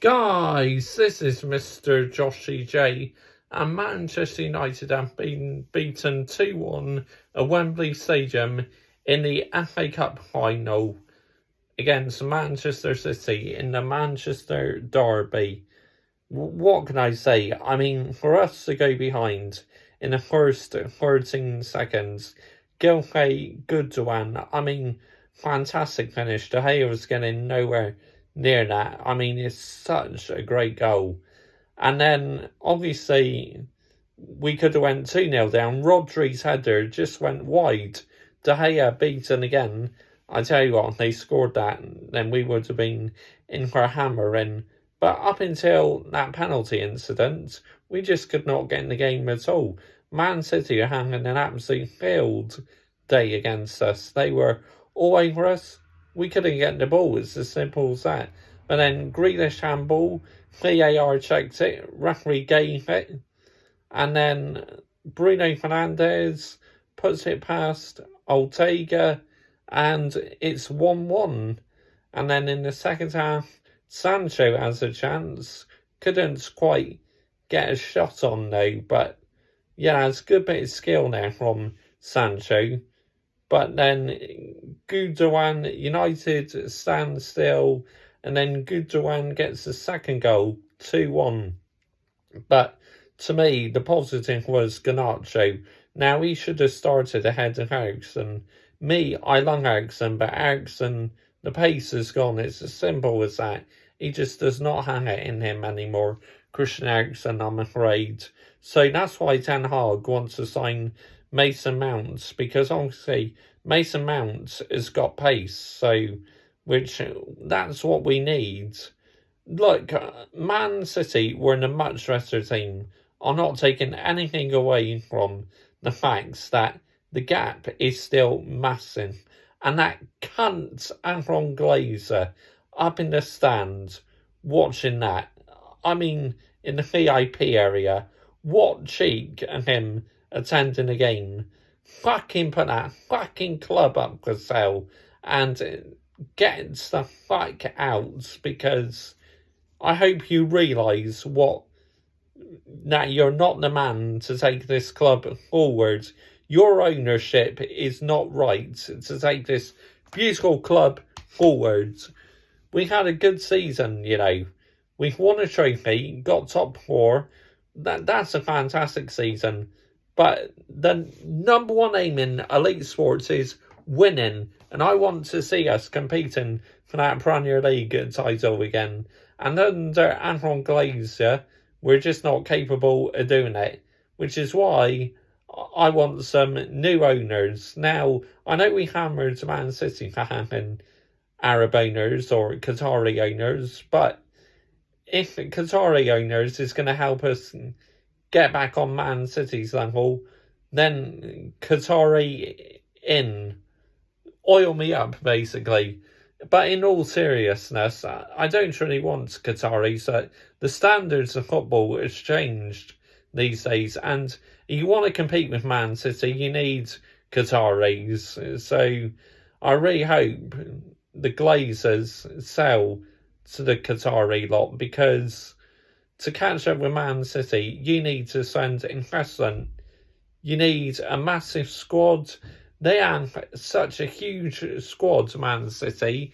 Guys, this is Mr. Joshy J, and Manchester United have been beaten 2-1 at Wembley Stadium in the FA Cup final against Manchester City in the Manchester Derby. What can I say? I mean, for us to go behind in the first 13 seconds, Gilfay Gundogan, I mean, fantastic finish. De Gea was getting nowhere near that. I mean, it's such a great goal. And then, obviously, we could have went 2-0 down. Rodri's header just went wide. De Gea beaten again. I tell you what, if they scored that, then we would have been in for a hammering. But up until that penalty incident, we just could not get in the game at all. Man City are having an absolute field day against us. They were all over us. We couldn't get the ball. It's as simple as that. But then Grealish handball, VAR checked it, referee gave it, and then Bruno Fernandes puts it past Ortega, and it's 1-1. And then in the second half, Sancho has a chance. Couldn't quite get a shot on though, but yeah, it's a good bit of skill there from Sancho. But then Gundogan, United stand still, and then Gundogan gets the second goal, 2-1. But to me, the positive was Garnacho. Now, he should have started ahead of Eriksen. I love Eriksen, but Eriksen, the pace is gone. It's as simple as that. He just does not have it in him anymore. Christian Eriksen, I'm afraid. So that's why Ten Hag wants to sign Mason Mount, because obviously Mason Mount has got pace, which that's what we need. Look, Man City were in a much better team. I'm not taking anything away from the facts that the gap is still massive. And that cunt Aaron Glazer up in the stand watching that. I mean, in the VIP area, what cheek of him attending a game. Fucking put that fucking club up for sale and get the fuck out, because I hope you realise that you're not the man to take this club forward. Your ownership is not right to take this beautiful club forward. We had a good season, We've won a trophy, got top four. That's a fantastic season. But the number one aim in elite sports is winning. And I want to see us competing for that Premier League title again. And under Aaron Glazer, we're just not capable of doing it. Which is why I want some new owners. Now, I know we hammered Man City for having Arab owners or Qatari owners, but if Qatari owners is going to help us get back on Man City's level, then Qatari in. Oil me up, basically. But in all seriousness, I don't really want Qatari, so the standards of football has changed these days, and if you want to compete with Man City, you need Qataris. So I really hope the Glazers sell to the Qatari lot, because to catch up with Man City, you need to send investment. You need a massive squad. They have such a huge squad, Man City.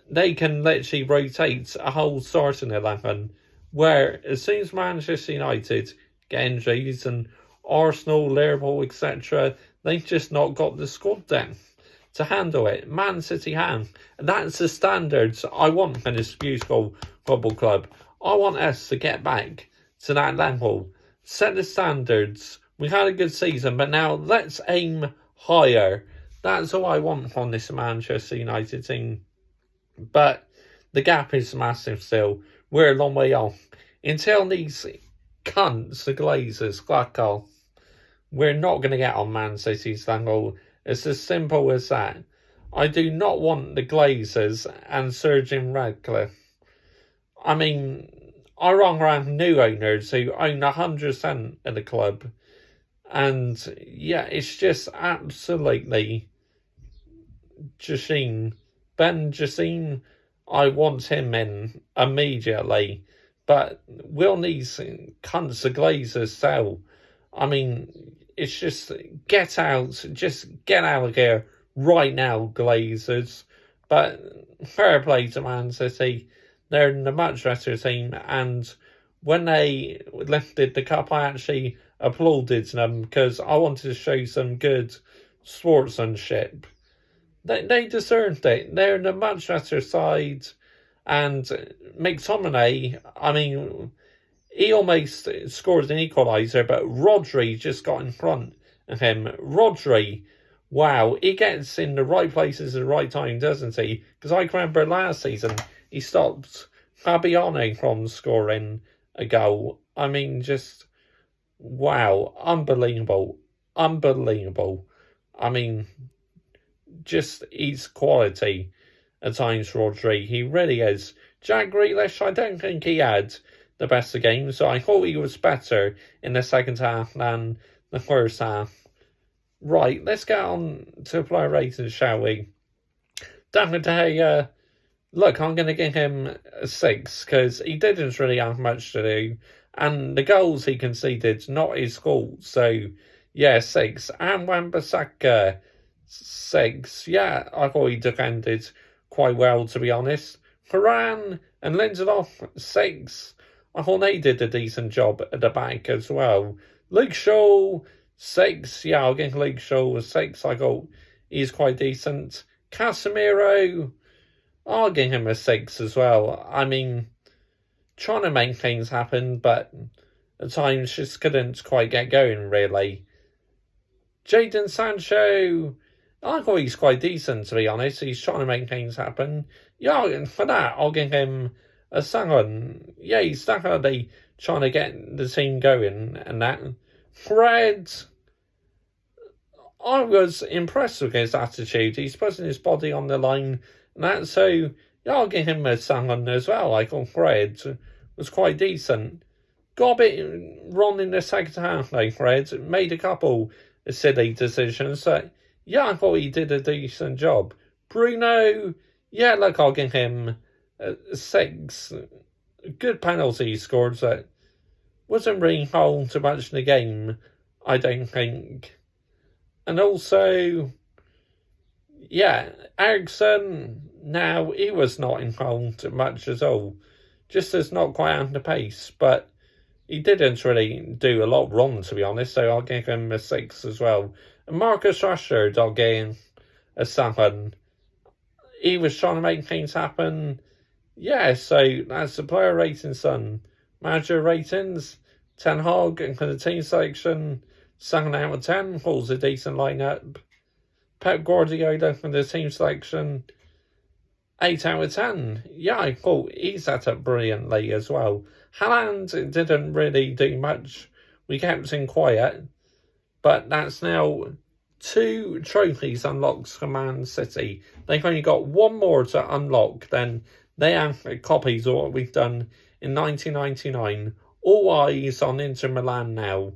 They can literally rotate a whole starting 11, where as soon as Manchester United get injuries and Arsenal, Liverpool, etc., they've just not got the squad depth to handle it. Man City have. And that's the standards I want for this beautiful football club. I want us to get back to that level. Set the standards. We had a good season, but now let's aim higher. That's all I want from this Manchester United team. But the gap is massive still. We're a long way off. Until these cunts, the Glazers, fuck off, we're not going to get on Man City's level. It's as simple as that. I do not want the Glazers and Sir Jim Radcliffe. I mean, I rather have new owners who own 100% of the club. And yeah, it's just absolutely Ben Jacine, I want him in immediately. But will these cunts of Glazers sell? I mean, it's just get out of here right now, Glazers. But fair play to Man City. They're a much better team, and when they lifted the cup, I actually applauded them because I wanted to show some good sportsmanship. They deserved it. They're in a much better side, and McTominay, I mean, he almost scored an equaliser, but Rodri just got in front of him. Rodri, wow, he gets in the right places at the right time, doesn't he? Because I can remember last season, he stopped Fabiano from scoring a goal. I mean, just, wow, unbelievable. Unbelievable. I mean, just his quality at times, Rodri. He really is. Jack Grealish, I don't think he had the best of games, so I thought he was better in the second half than the first half. Right, let's get on to player ratings, shall we? David De Gea, look, I'm going to give him a 6, because he didn't really have much to do, and the goals he conceded, not his fault, so yeah, 6. And Wan-Bissaka, 6. Yeah, I thought he defended quite well, to be honest. Varane and Lindelof, 6. I thought they did a decent job at the back as well. Luke Shaw, 6. Yeah, I'll give Luke Shaw a 6. I thought he's quite decent. Casemiro, I'll give him a 6 as well. I mean, trying to make things happen, but at times just couldn't quite get going, really. Jadon Sancho, I thought he's quite decent, to be honest. He's trying to make things happen. Yeah, for that, I'll give him a 7. Yeah, he's definitely trying to get the team going and that. Fred, I was impressed with his attitude. He's putting his body on the line and that, so yeah, I'll give him a 7 as well. I thought Fred was quite decent. Got a bit wrong in the second half, though, Fred. Made a couple of silly decisions, so yeah, I thought he did a decent job. Bruno, yeah, look, I'll give him a 6. Good penalty he scored, so wasn't really holding too much in the game, I don't think. And also, yeah, Eriksen, now, he was not involved much at all. Just as not quite on the pace, but he didn't really do a lot wrong, to be honest, so I'll give him a 6 as well. And Marcus Rashford, I'll give him a 7. He was trying to make things happen. Yeah, so that's the player rating, son. Manager ratings, Ten Hag and for the team selection, 7 out of 10, holds a decent lineup. Pep Guardiola for the team selection, 8 out of 10. Yeah, I thought he set up brilliantly as well. Haaland didn't really do much. We kept him quiet. But that's now 2 trophies unlocked for Man City. They've only got 1 more to unlock. Then they have copies of what we've done in 1999. All eyes on Inter Milan now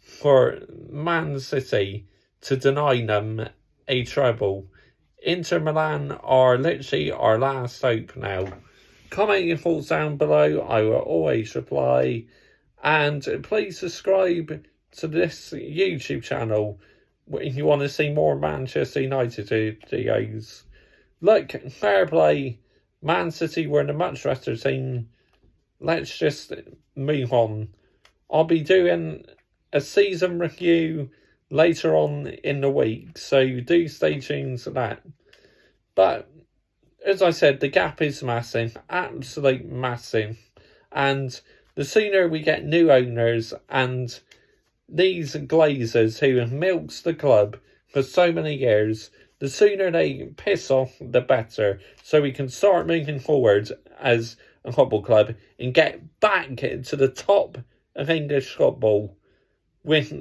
for Man City to deny them a treble. Inter Milan are literally our last hope now. Comment your thoughts down below. I will always reply. And please subscribe to this YouTube channel if you want to see more Manchester United videos. Look, fair play. Man City were in a much better team. Let's just move on. I'll be doing a season review later on in the week, so do stay tuned to that. But as I said, the gap is massive, absolute massive, and the sooner we get new owners and these Glazers who have milked the club for so many years, the sooner they piss off, the better, so we can start moving forward as a football club and get back to the top of English football with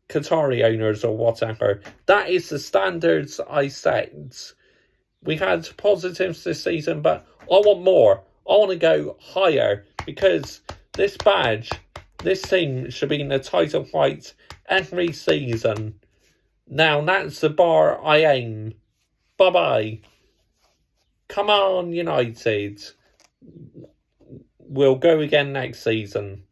Qatari owners or whatever. That is the standards I set. We had positives this season, but I want more. I want to go higher, because this badge, this team should be in the title fight every season. Now, that's the bar I aim. Bye-bye. Come on, United. We'll go again next season.